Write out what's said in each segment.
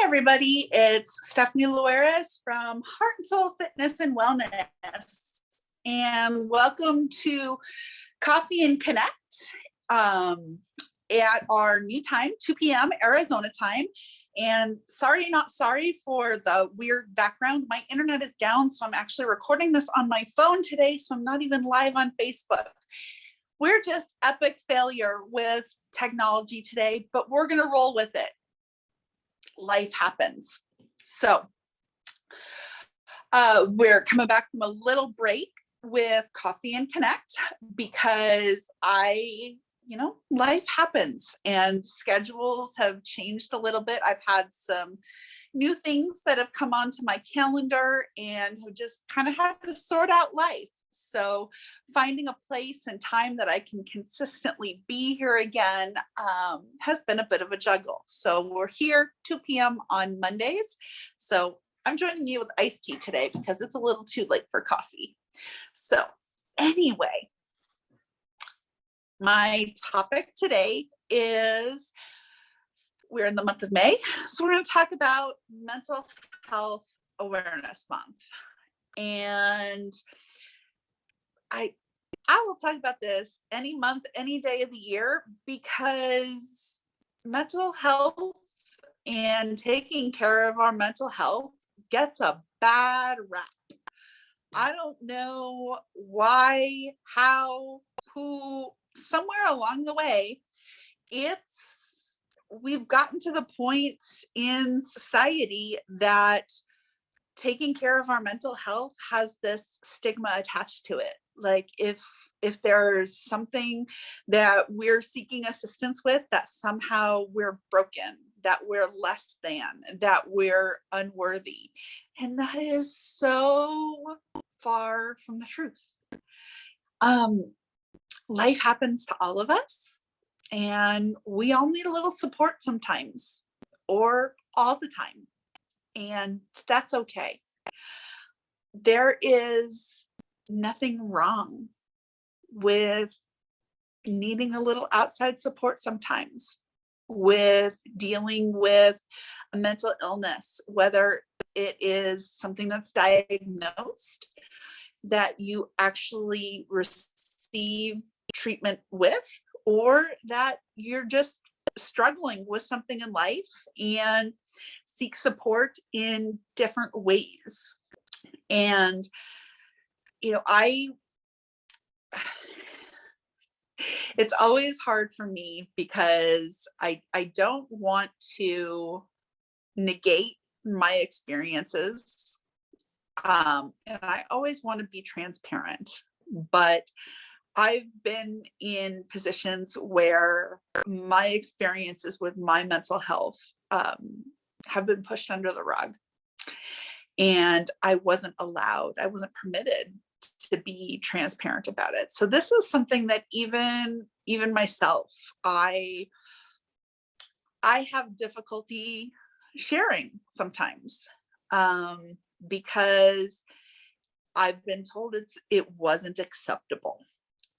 everybody. It's Stephanie Lueras from Heart and Soul Fitness and Wellness. And welcome to Coffee and Connect at our new time, 2 p.m. Arizona time. And sorry, not sorry for the weird background. My internet is down, so I'm actually recording this on my phone today, so I'm not even live on Facebook. We're just epic failure with technology today, but we're going to roll with it. Life happens. So we're coming back from a little break with Coffee and Connect because life happens and schedules have changed a little bit. I've had some new things that have come onto my calendar and have just kind of had to sort out life. So finding a place and time that I can consistently be here again has been a bit of a juggle. So we're here 2 p.m. on Mondays. So I'm joining you with iced tea today because it's a little too late for coffee. So anyway, my topic today is, we're in the month of May. So we're going to talk about Mental Health Awareness Month. And I will talk about this any month, any day of the year, because mental health and taking care of our mental health gets a bad rap. I don't know why, how, who, somewhere along the way, we've gotten to the point in society that taking care of our mental health has this stigma attached to it. Like if there's something that we're seeking assistance with, that somehow we're broken, that we're less than, that we're unworthy. And that is so far from the truth. Life happens to all of us, and we all need a little support sometimes, or all the time. And that's okay. There is nothing wrong with needing a little outside support sometimes, with dealing with a mental illness, whether it is something that's diagnosed that you actually receive treatment with, or that you're just struggling with something in life and seek support in different ways. And it's always hard for me because I don't want to negate my experiences, and I always want to be transparent, but I've been in positions where my experiences with my mental health have been pushed under the rug, and I wasn't permitted to be transparent about it. So this is something that even myself, I have difficulty sharing sometimes, because I've been told it wasn't acceptable.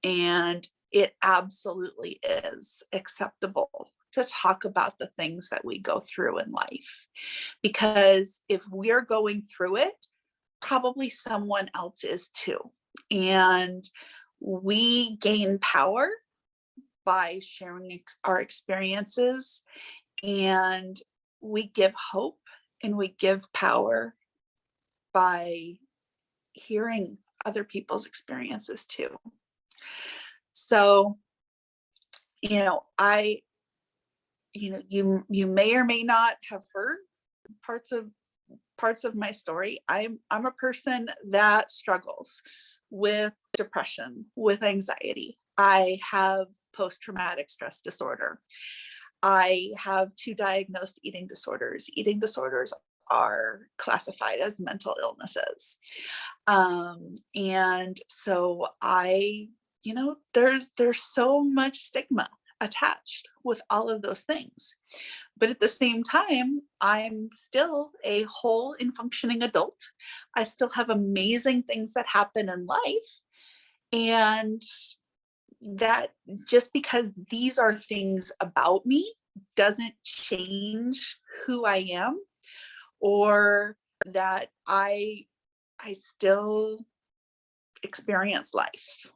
And it absolutely is acceptable to talk about the things that we go through in life. Because if we're going through it, probably someone else is too. And we gain power by sharing our experiences, and we give hope and we give power by hearing other people's experiences too. So, you may or may not have heard parts of my story. I'm a person that struggles with depression, with anxiety. I have post-traumatic stress disorder. I have 2 diagnosed eating disorders. Eating disorders are classified as mental illnesses. And so there's so much stigma attached with all of those things. But at the same time, I'm still a whole and functioning adult. I still have amazing things that happen in life. And that just because these are things about me doesn't change who I am. or that I still experience life.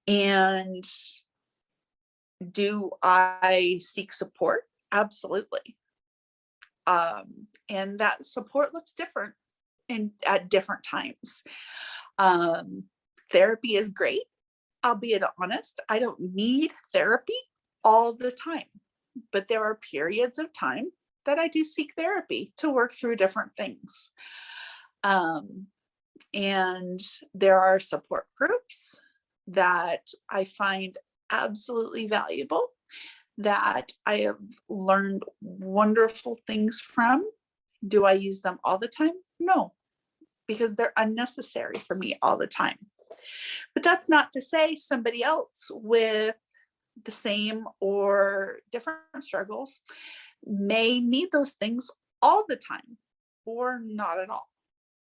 And do I seek support? Absolutely. And that support looks different at different times. Therapy is great. I'll be honest, I don't need therapy all the time, but there are periods of time that I do seek therapy to work through different things. And there are support groups that I find absolutely valuable, that I have learned wonderful things from. Do I use them all the time? No, because they're unnecessary for me all the time. But that's not to say somebody else with the same or different struggles may need those things all the time or not at all,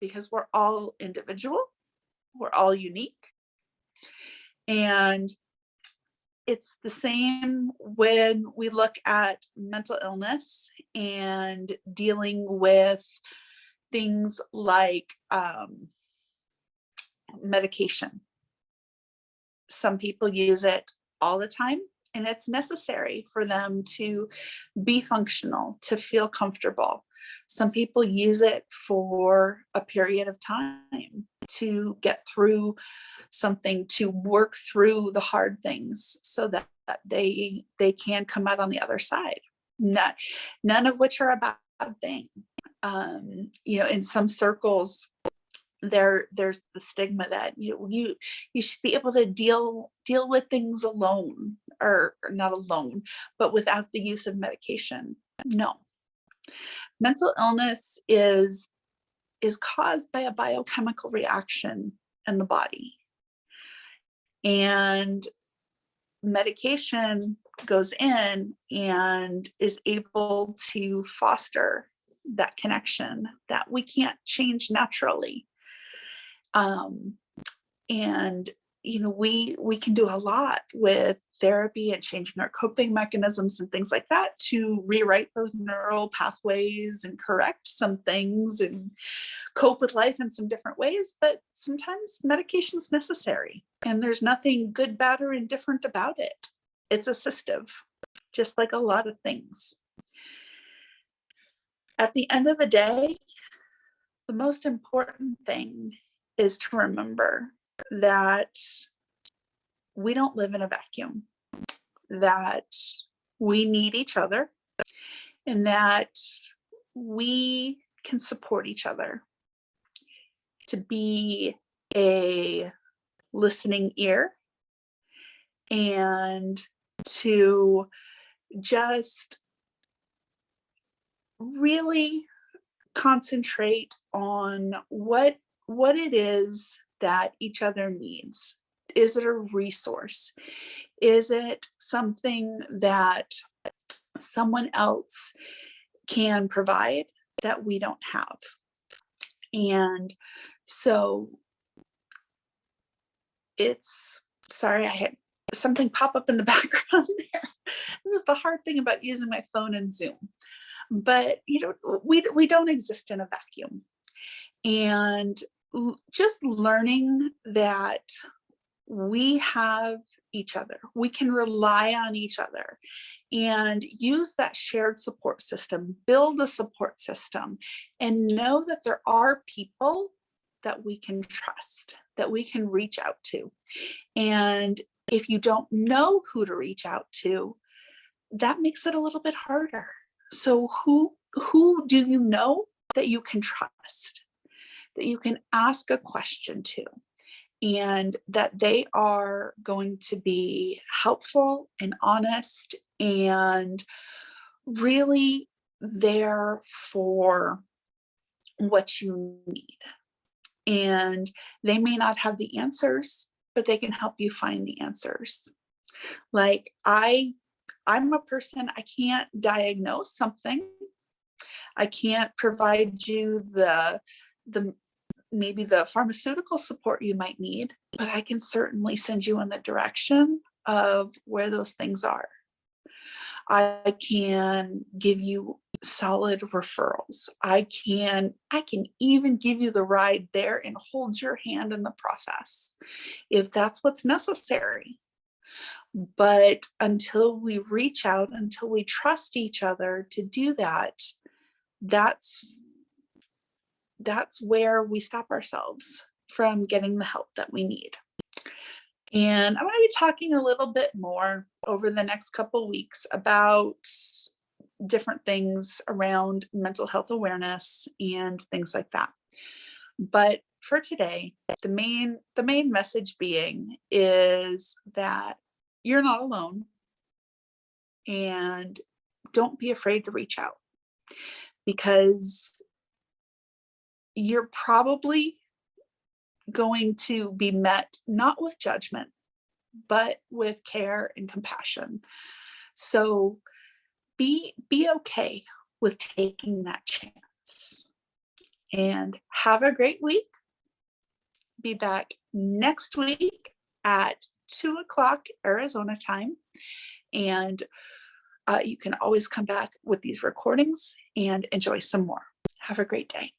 because we're all individual, we're all unique. And it's the same when we look at mental illness and dealing with things like medication. Some people use it all the time, and it's necessary for them to be functional, to feel comfortable. Some people use it for a period of time to get through something, to work through the hard things so that they can come out on the other side. None of which are a bad thing. In some circles, there's the stigma that you should be able to deal with things alone, or not alone, but without the use of medication. No. Mental illness is caused by a biochemical reaction in the body. And medication goes in and is able to foster that connection that we can't change naturally. And we can do a lot with therapy and changing our coping mechanisms and things like that to rewrite those neural pathways and correct some things and cope with life in some different ways. But sometimes medication is necessary, and there's nothing good, bad, or indifferent about it. It's assistive, just like a lot of things. At the end of the day, the most important thing is to remember that we don't live in a vacuum, that we need each other, and that we can support each other, to be a listening ear, and to just really concentrate on what it is that each other needs. Is it a resource? Is it something that someone else can provide that we don't have? And so sorry, I had something pop up in the background there. This is the hard thing about using my phone and Zoom. But we don't exist in a vacuum. And just learning that we have each other, we can rely on each other, and use that shared support system, build a support system, and know that there are people that we can trust, that we can reach out to. And if you don't know who to reach out to, that makes it a little bit harder. So who do you know that you can trust, that you can ask a question to, and that they are going to be helpful and honest and really there for what you need? And they may not have the answers, but they can help you find the answers. Like I'm a person, I can't diagnose something. I can't provide you the maybe the pharmaceutical support you might need, but I can certainly send you in the direction of where those things are. I can give you solid referrals. I can even give you the ride there and hold your hand in the process if that's what's necessary. But until we reach out, until we trust each other to do that, that's where we stop ourselves from getting the help that we need. And I'm going to be talking a little bit more over the next couple weeks about different things around mental health awareness and things like that. But for today, the main message being is that you're not alone, and don't be afraid to reach out, because you're probably going to be met not with judgment, but with care and compassion. So be okay with taking that chance. And have a great week. Be back next week at 2:00 Arizona time. And you can always come back with these recordings and enjoy some more. Have a great day.